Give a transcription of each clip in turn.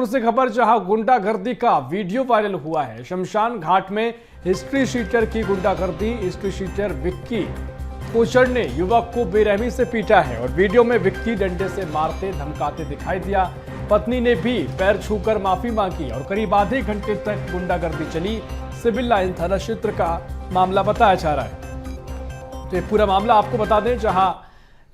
रायपुर से खबर, जहां गुंडागर्दी का वीडियो वायरल हुआ है। शमशान घाट में हिस्ट्री शीटर की गुंडागर्दी। हिस्ट्री शीटर विक्की कोचर ने युवक को बेरहमी से पीटा है और वीडियो में विक्की डंडे से मारते धमकाते दिखाई दिया। पत्नी ने भी पैर छूकर माफी मांगी और करीब आधे घंटे तक गुंडागर्दी चली। सिविल लाइन थाना क्षेत्र का मामला बताया जा रहा है। तो ये पूरा मामला आपको बता दें, जहां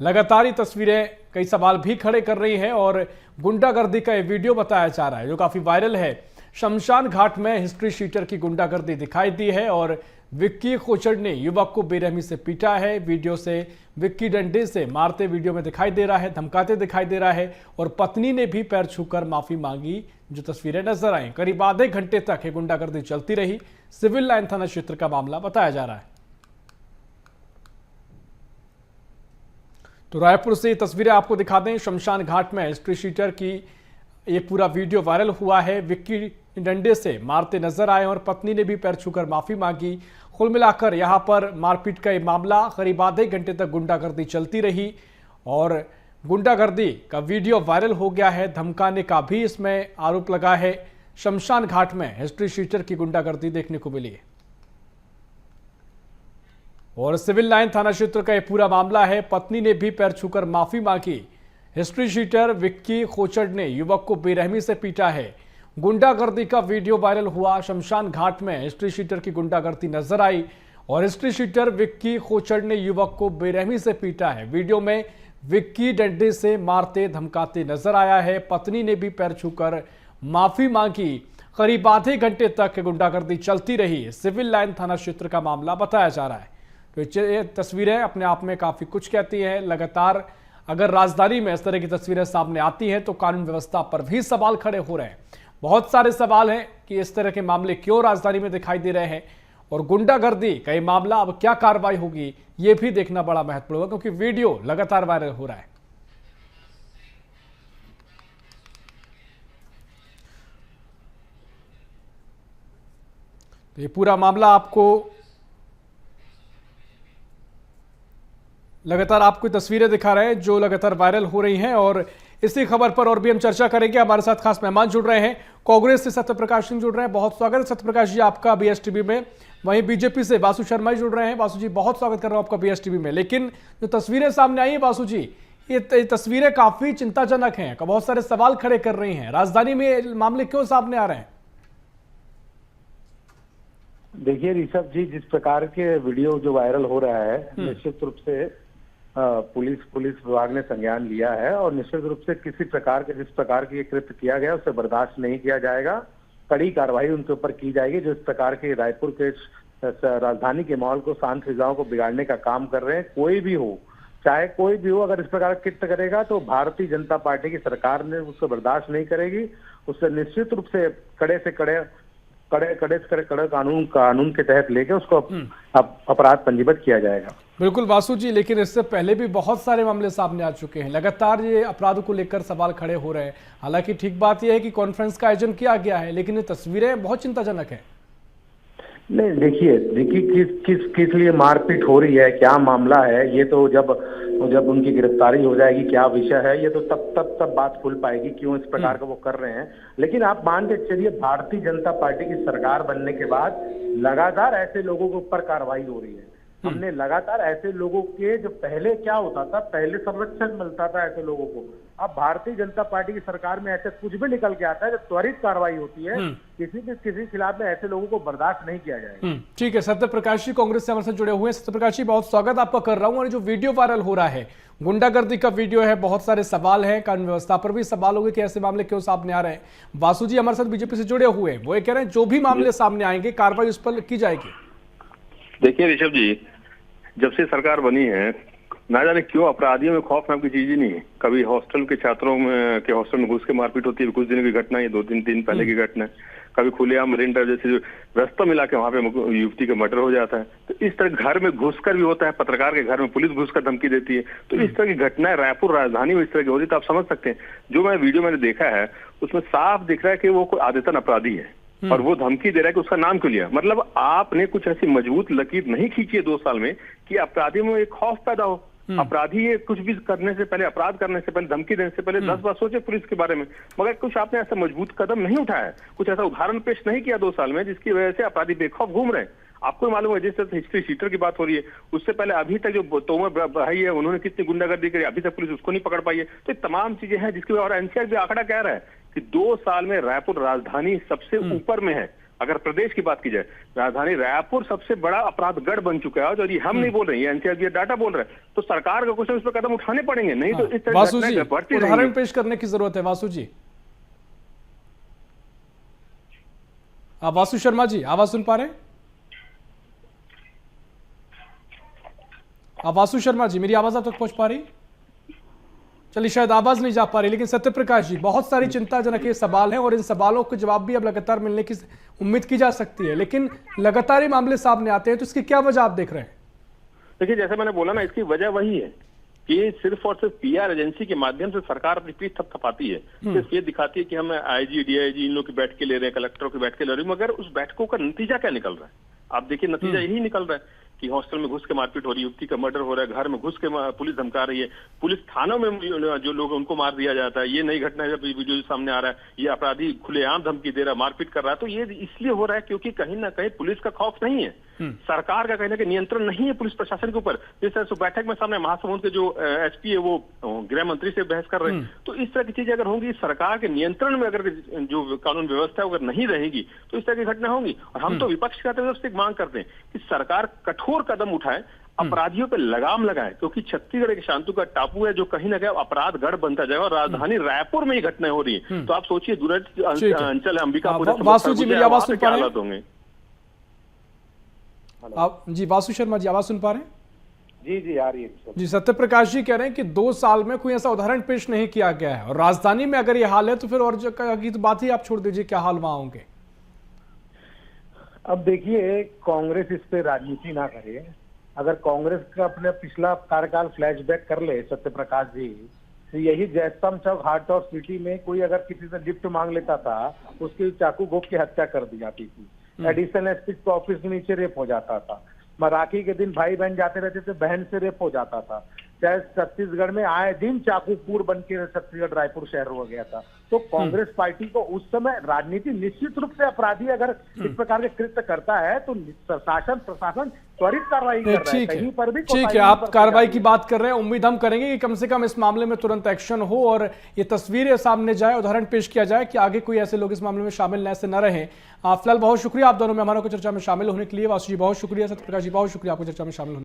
लगातार ये तस्वीरें कई सवाल भी खड़े कर रही हैं और गुंडागर्दी का ये वीडियो बताया जा रहा है जो काफी वायरल है। शमशान घाट में हिस्ट्री शीटर की गुंडागर्दी दिखाई दी है और विक्की कोचर ने युवक को बेरहमी से पीटा है। वीडियो से विक्की डंडे से मारते वीडियो में दिखाई दे रहा है, धमकाते दिखाई दे रहा है और पत्नी ने भी पैर छूकर माफी मांगी, जो तस्वीरें नजर आई। करीब आधे घंटे तक ये गुंडागर्दी चलती रही। सिविल लाइन थाना क्षेत्र का मामला बताया जा रहा है। तो रायपुर से तस्वीरें आपको दिखा दें। शमशान घाट में हिस्ट्री शीटर की ये पूरा वीडियो वायरल हुआ है। विक्की डंडे से मारते नजर आए और पत्नी ने भी पैर छूकर माफी मांगी। कुल मिलाकर यहां पर मारपीट का ये मामला करीब आधे घंटे तक गुंडागर्दी चलती रही और गुंडागर्दी का वीडियो वायरल हो गया है। धमकाने का भी इसमें आरोप लगा है। शमशान घाट में हिस्ट्री शीटर की गुंडागर्दी देखने को मिली है और सिविल लाइन थाना क्षेत्र का यह पूरा मामला है। पत्नी ने भी पैर छूकर माफी मांगी। हिस्ट्री शीटर विक्की कोचर ने युवक को बेरहमी से पीटा है। गुंडागर्दी का वीडियो वायरल हुआ। शमशान घाट में हिस्ट्री शीटर की गुंडागर्दी नजर आई और हिस्ट्री शीटर विक्की कोचर ने युवक को बेरहमी से पीटा है। वीडियो में विक्की डंडे से मारते धमकाते नजर आया है। पत्नी ने भी पैर छूकर माफी मांगी। करीब आधे घंटे तक गुंडागर्दी चलती रही। सिविल लाइन थाना क्षेत्र का मामला बताया जा रहा है। तो ये तस्वीरें अपने आप में काफी कुछ कहती हैं। लगातार अगर राजधानी में इस तरह की तस्वीरें सामने आती हैं तो कानून व्यवस्था पर भी सवाल खड़े हो रहे हैं। बहुत सारे सवाल हैं कि इस तरह के मामले क्यों राजधानी में दिखाई दे रहे हैं और गुंडागर्दी का ये मामला अब क्या कार्रवाई होगी ये भी देखना बड़ा महत्वपूर्ण होगा, क्योंकि वीडियो लगातार वायरल हो रहा है। तो ये पूरा मामला आपको लगातार आपको तस्वीरें दिखा रहे हैं जो लगातार वायरल हो रही हैं और इसी खबर पर और भी हम चर्चा करेंगे। हमारे साथ खास मेहमान जुड़ रहे हैं। कांग्रेस से सत्यप्रकाश सिंह जुड़ रहे हैं, बहुत स्वागत है सत्यप्रकाश जी आपका बीएसटीवी में। वहीं बीजेपी से वासु शर्मा जुड़ रहे हैं। वासु जी बहुत स्वागत कर रहा हूं आपका बीएसटीवी में। लेकिन जो तस्वीरें सामने आई है वासु जी, ये तस्वीरें काफी चिंताजनक हैं, बहुत सारे सवाल खड़े कर रही हैं। राजधानी में मामले क्यों सामने आ रहे हैं? देखिए ऋषभ जी, जिस प्रकार के वीडियो जो वायरल हो रहा है, निश्चित रूप से पुलिस विभाग ने संज्ञान लिया है और निश्चित रूप से किसी प्रकार के जिस प्रकार की कृत्य किया गया उसे बर्दाश्त नहीं किया जाएगा। कड़ी कार्रवाई उनके ऊपर की जाएगी जो इस प्रकार के रायपुर के राजधानी के माहौल को, शांत फिजाओं को बिगाड़ने का काम कर रहे हैं। कोई भी हो, चाहे कोई भी हो, अगर इस प्रकार का कृत्य करेगा तो भारतीय जनता पार्टी की सरकार ने उसको बर्दाश्त नहीं करेगी। उससे निश्चित रूप से कड़े से कड़े कानून के तहत लेके उसको अपराध पंजीबद्ध किया जाएगा। बिल्कुल वासु जी, लेकिन इससे पहले भी बहुत सारे मामले सामने आ चुके हैं। लगातार ये अपराधों को लेकर सवाल खड़े हो रहे हैं। हालांकि ठीक बात यह है कि कॉन्फ्रेंस का आयोजन किया गया है, लेकिन ये तस्वीरें बहुत चिंताजनक है। नहीं, देखिए किस लिए मारपीट हो रही है, क्या मामला है, ये तो जब उनकी गिरफ्तारी हो जाएगी, क्या विषय है, ये तो तब बात खुल पाएगी क्यों इस प्रकार का वो कर रहे हैं। लेकिन आप मान के चलिए, भारतीय जनता पार्टी की सरकार बनने के बाद लगातार ऐसे लोगों के ऊपर कार्रवाई हो रही है। हमने लगातार ऐसे लोगों के, जो पहले क्या होता था, पहले संरक्षण मिलता था ऐसे लोगों को, अब भारतीय जनता पार्टी की सरकार में ऐसे कुछ भी निकल के आता है, जब त्वरित कार्रवाई होती है किसी खिलाफ में ऐसे लोगों को बर्दाश्त नहीं किया जाएगा। ठीक है, सत्यप्रकाश जी कांग्रेस से हमारे साथ जुड़े हुए हैं। सत्यप्रकाश जी बहुत स्वागत आपका कर रहा हूं। और जो वीडियो वायरल हो रहा है, गुंडागर्दी का वीडियो है, बहुत सारे सवाल हैं, कानून व्यवस्था पर भी सवाल होंगे कि ऐसे मामले क्यों सामने आ रहे हैं। वासु जी हमारे साथ बीजेपी से जुड़े हुए हैं, वो ये कह रहे हैं जो भी मामले सामने आएंगे कार्रवाई उस पर की जाएगी। देखिए ऋषभ जी, जब से सरकार बनी है, ना जाने क्यों अपराधियों में खौफ नाम की चीज ही नहीं है। कभी हॉस्टल के छात्रों में के हॉस्टल में घुस के मारपीट होती है, कुछ दिनों की घटना है, 2-3 दिन पहले की घटना है। कभी खुलेआम मरीन ड्राइव जैसे रास्ता मिला के वहां पे युवती का मर्डर हो जाता है। तो इस तरह घर में घुसकर भी होता है, पत्रकार के घर में पुलिस घुसकर धमकी देती है। तो इस तरह की घटनाएं रायपुर राजधानी में इस तरह की होती है। तो आप समझ सकते हैं, जो वीडियो मैंने देखा है उसमें साफ दिख रहा है कि वो कोई आदतन अपराधी है और वो धमकी दे रहा है कि उसका नाम क्यों लिया। मतलब आपने कुछ ऐसी मजबूत लकीर नहीं खींची है 2 साल में कि अपराधियों में एक खौफ पैदा हो। अपराधी ये कुछ भी करने से पहले, अपराध करने से पहले, धमकी देने से पहले 10 बार सोचे पुलिस के बारे में। मगर कुछ आपने ऐसा मजबूत कदम नहीं उठाया, कुछ ऐसा उदाहरण पेश नहीं किया 2 साल में जिसकी वजह से अपराधी बेखौफ घूम रहे हैं। आपको मालूम है जिस तरह से हिस्ट्री शीटर की बात हो रही है, उससे पहले अभी तक जो तोमर भाई है उन्होंने कितनी गुंडागर्दी करी, अभी तक पुलिस उसको नहीं पकड़ पाई है। तो ये तमाम चीजें हैं जिसकी, और एनसीआर भी आंकड़ा कह रहा है कि 2 साल में रायपुर राजधानी सबसे ऊपर में है। अगर प्रदेश की बात की जाए, राजधानी रायपुर सबसे बड़ा अपराध गढ़ बन चुका है। और ये हम नहीं बोल रहे हैं, ये एनसीआर डाटा बोल रहा है। तो सरकार को कुछ इस पर कदम उठाने पड़ेंगे, नहीं तो इस तरह वासु जी, बढ़ती उदाहरण रहेंगी। पेश करने की जरूरत है। वासु जी, आप वासु शर्मा जी आवाज सुन पा रहे हैं? आप वासु शर्मा जी, मेरी आवाज आप तक पहुंच पा रही? चलिए, शायद आवाज नहीं जा पा रही। लेकिन सत्यप्रकाश जी, बहुत सारी चिंताजनक ये सवाल हैं और इन सवालों के जवाब भी अब लगातार मिलने की उम्मीद की जा सकती है। लेकिन लगातार ये मामले सामने आते हैं, तो इसकी क्या वजह आप देख रहे हैं? देखिए, जैसे मैंने बोला ना, इसकी वजह वही है कि सिर्फ और सिर्फ पीआर एजेंसी के माध्यम से सरकार अपनी पीठ थपथपाती है। सिर्फ ये दिखाती है कि हम आईजी, डीआईजी इन लोग की बैठ के ले रहे हैं, कलेक्टरों की बैठ के ले रहे हैं, मगर उस बैठकों का नतीजा क्या निकल रहा है? आप देखिए, नतीजा यही निकल रहा है कि हॉस्टल में घुस के मारपीट हो रही है, युवती का मर्डर हो रहा है, घर में घुस के पुलिस धमका रही है, पुलिस थानों में जो लोग उनको मार दिया जाता है। ये नई घटना है, जब वीडियो सामने आ रहा है, ये अपराधी खुलेआम धमकी दे रहा है, मारपीट कर रहा है। तो ये इसलिए हो रहा है क्योंकि कहीं ना कहीं पुलिस का खौफ नहीं है, सरकार का कहीं ना कहीं नियंत्रण नहीं है पुलिस प्रशासन के ऊपर। जिस तरह से बैठक में सामने महासमुंद के जो एसपी है वो गृह मंत्री से बहस कर रहे हैं। तो इस तरह की चीजें अगर होंगी, सरकार के नियंत्रण में अगर जो कानून व्यवस्था अगर नहीं रहेगी, तो इस तरह की घटना होंगी। और हम तो विपक्ष की तरफ से एक मांग करते हैं कि सरकार कठोर कदम उठाए, अपराधियों पे लगाम लगाए, क्योंकि छत्तीसगढ़ एक शांति का टापू है जो कहीं ना कहीं अपराध गढ़ बनता जाएगा। और राजधानी रायपुर में ही घटनाएं हो रही है, तो आप सोचिए दूरस्थ अंचल अंबिकापुर, वासु जी, मेरी आवाज सुन पा रहे हैं? होंगे आप जी, वासु शर्मा जी आवाज सुन पा रहे हैं? जी आ रही है जी, सत्यप्रकाश जी कह रहे हैं कि 2 साल में कोई ऐसा उदाहरण पेश नहीं किया गया है, और राजधानी में अगर ये हाल है तो फिर और जगह की तो बात ही आप छोड़ दीजिए, क्या हाल वहां होंगे। अब देखिए, कांग्रेस इस पे राजनीति ना करे। अगर कांग्रेस का अपने पिछला कार्यकाल फ्लैशबैक कर ले सत्यप्रकाश जी, तो यही जयस्तंभ चौक हार्ट ऑफ सिटी में कोई अगर किसी से लिफ्ट मांग लेता था, उसकी चाकू घोंप के हत्या कर दी जाती थी। एडिशनल एसपी के ऑफिस के नीचे रेप हो जाता था। मराठी के दिन भाई बहन जाते रहते थे, बहन से रेप हो जाता था। चाहे छत्तीसगढ़ में आए दिन चाकूपुर बन के छत्तीसगढ़ रायपुर शहर हो गया था। तो कांग्रेस पार्टी को उस समय राजनीति, निश्चित रूप से अपराधी अगर इस प्रकार के कृत्य करता है तो शासन प्रशासन त्वरित कार्रवाई कर रहा है, कहीं पर भी ठीक है, आप कार्रवाई की बात कर रहे हैं। उम्मीद हम करेंगे कि कम से कम इस मामले में तुरंत एक्शन हो और ये तस्वीरें सामने जाए, उदाहरण पेश किया जाए कि आगे कोई ऐसे लोग इस मामले में शामिल ऐसे न रहे। फिलहाल बहुत शुक्रिया आप दोनों मेहमानों को चर्चा में शामिल होने के लिए। वासु जी बहुत शुक्रिया, सत्यप्रकाश जी बहुत शुक्रिया आपको चर्चा में शामिल होने